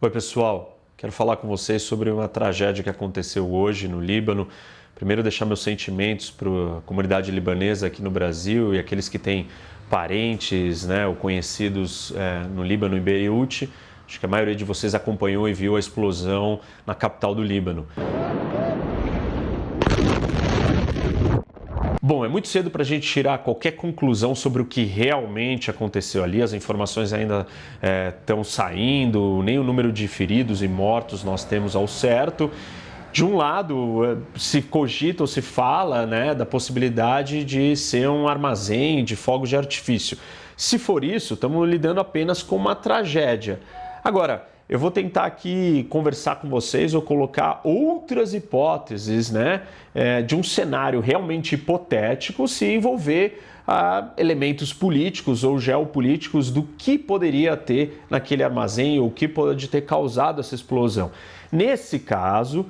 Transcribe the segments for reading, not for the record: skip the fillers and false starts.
Oi, pessoal. Quero falar com vocês sobre uma tragédia que aconteceu hoje no Líbano. Primeiro, deixar meus sentimentos para a comunidade libanesa aqui no Brasil e aqueles que têm parentes, ou conhecidos no Líbano, em Beirute. Acho que a maioria de vocês acompanhou e viu a explosão na capital do Líbano. Bom, é muito cedo para a gente tirar qualquer conclusão sobre o que realmente aconteceu ali. As informações ainda estão saindo, nem o número de feridos e mortos nós temos ao certo. De um lado, se cogita ou se fala da possibilidade de ser um armazém de fogos de artifício. Se for isso, estamos lidando apenas com uma tragédia. Agora, eu vou tentar aqui conversar com vocês ou colocar outras hipóteses de um cenário realmente hipotético se envolver elementos políticos ou geopolíticos do que poderia ter naquele armazém ou o que pode ter causado essa explosão. Nesse caso,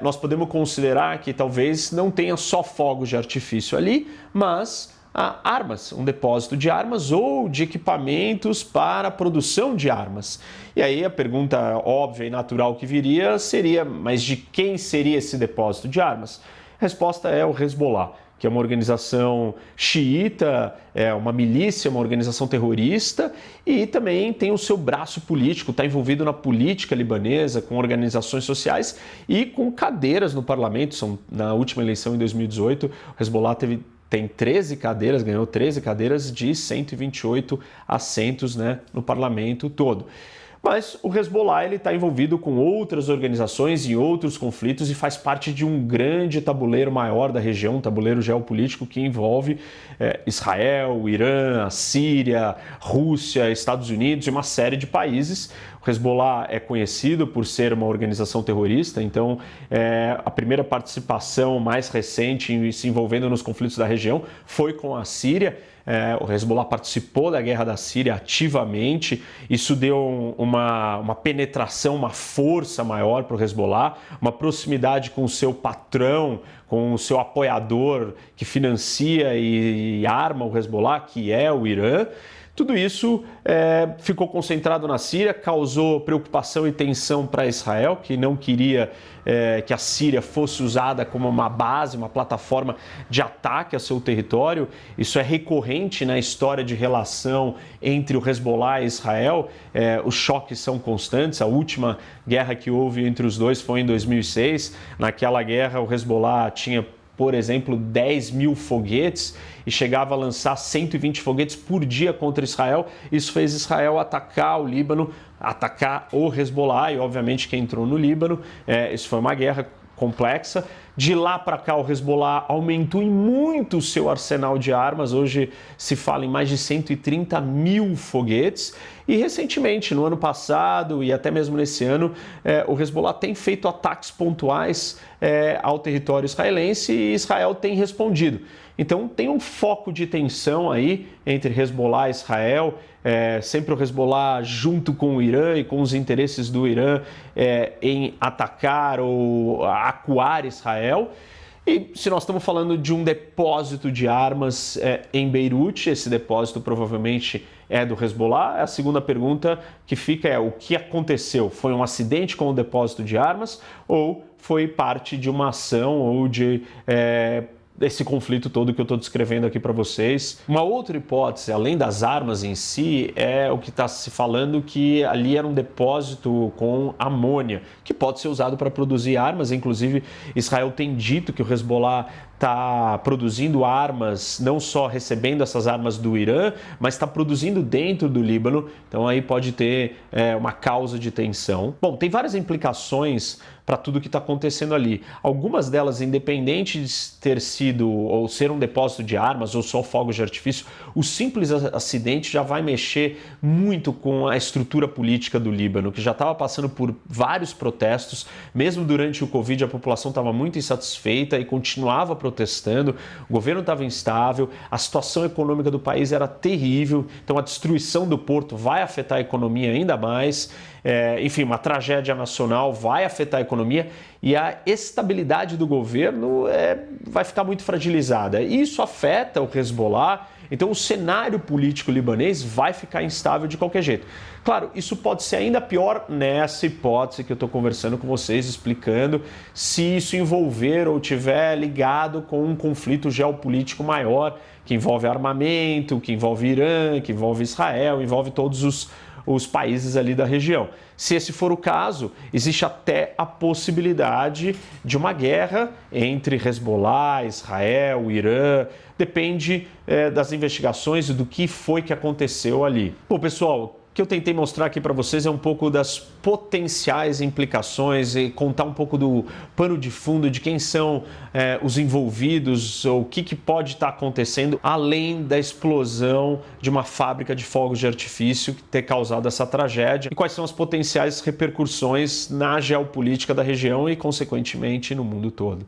nós podemos considerar que talvez não tenha só fogos de artifício ali, mas armas, um depósito de armas ou de equipamentos para a produção de armas. E aí a pergunta óbvia e natural que viria seria, mas de quem seria esse depósito de armas? A resposta é o Hezbollah, que é uma organização xiita, é uma milícia, uma organização terrorista e também tem o seu braço político, está envolvido na política libanesa, com organizações sociais e com cadeiras no parlamento. Na última eleição em 2018, o Hezbollah tem 13 cadeiras, ganhou 13 cadeiras de 128 assentos no parlamento todo. Mas o Hezbollah está envolvido com outras organizações e outros conflitos e faz parte de um grande tabuleiro maior da região, um tabuleiro geopolítico que envolve Israel, Irã, a Síria, Rússia, Estados Unidos e uma série de países. O Hezbollah é conhecido por ser uma organização terrorista, então a primeira participação mais recente se envolvendo nos conflitos da região foi com a Síria. O Hezbollah participou da guerra da Síria ativamente, isso deu uma penetração, uma força maior para o Hezbollah, uma proximidade com o seu patrão, com o seu apoiador que financia e arma o Hezbollah, que é o Irã. Tudo isso ficou concentrado na Síria, causou preocupação e tensão para Israel, que não queria que a Síria fosse usada como uma base, uma plataforma de ataque a seu território. Isso é recorrente na história de relação entre o Hezbollah e Israel. Os choques são constantes. A última guerra que houve entre os dois foi em 2006. Naquela guerra, o Hezbollah tinha, por exemplo, 10 mil foguetes e chegava a lançar 120 foguetes por dia contra Israel. Isso fez Israel atacar o Líbano, atacar o Hezbollah e, obviamente, quem entrou no Líbano. Isso foi uma guerra complexa. De lá para cá, o Hezbollah aumentou em muito o seu arsenal de armas. Hoje se fala em mais de 130 mil foguetes. E recentemente, no ano passado e até mesmo nesse ano, o Hezbollah tem feito ataques pontuais ao território israelense e Israel tem respondido. Então tem um foco de tensão aí entre Hezbollah e Israel, sempre o Hezbollah junto com o Irã e com os interesses do Irã em atacar ou acuar Israel. E se nós estamos falando de um depósito de armas em Beirute, esse depósito provavelmente é do Hezbollah. A segunda pergunta que fica é: o que aconteceu? Foi um acidente com o depósito de armas ou foi parte de uma ação ou de esse conflito todo que eu estou descrevendo aqui para vocês? Uma outra hipótese, além das armas em si, é o que está se falando que ali era um depósito com amônia, que pode ser usado para produzir armas. Inclusive, Israel tem dito que o Hezbollah está produzindo armas, não só recebendo essas armas do Irã, mas está produzindo dentro do Líbano. Então aí pode ter uma causa de tensão. Bom, tem várias implicações para tudo que está acontecendo ali. Algumas delas, independente de ter sido ou ser um depósito de armas ou só fogos de artifício, o simples acidente já vai mexer muito com a estrutura política do Líbano, que já estava passando por vários protestos. Mesmo durante o Covid, a população estava muito insatisfeita e continuava protestando, o governo estava instável, a situação econômica do país era terrível, então a destruição do porto vai afetar a economia ainda mais. Enfim, uma tragédia nacional vai afetar a economia e a estabilidade do governo vai ficar muito fragilizada. Isso afeta o Hezbollah, Então o cenário político libanês vai ficar instável de qualquer jeito. Claro, isso pode ser ainda pior nessa hipótese que eu estou conversando com vocês, explicando, se isso envolver ou tiver ligado com um conflito geopolítico maior, que envolve armamento, que envolve Irã, que envolve Israel, envolve todos os países ali da região. Se esse for o caso, existe até a possibilidade de uma guerra entre Hezbollah, Israel, Irã, depende das investigações e do que foi que aconteceu ali. Bom, pessoal, o que eu tentei mostrar aqui para vocês é um pouco das potenciais implicações e contar um pouco do pano de fundo de quem são os envolvidos ou o que pode estar acontecendo além da explosão de uma fábrica de fogos de artifício que ter causado essa tragédia e quais são as potenciais repercussões na geopolítica da região e, consequentemente, no mundo todo.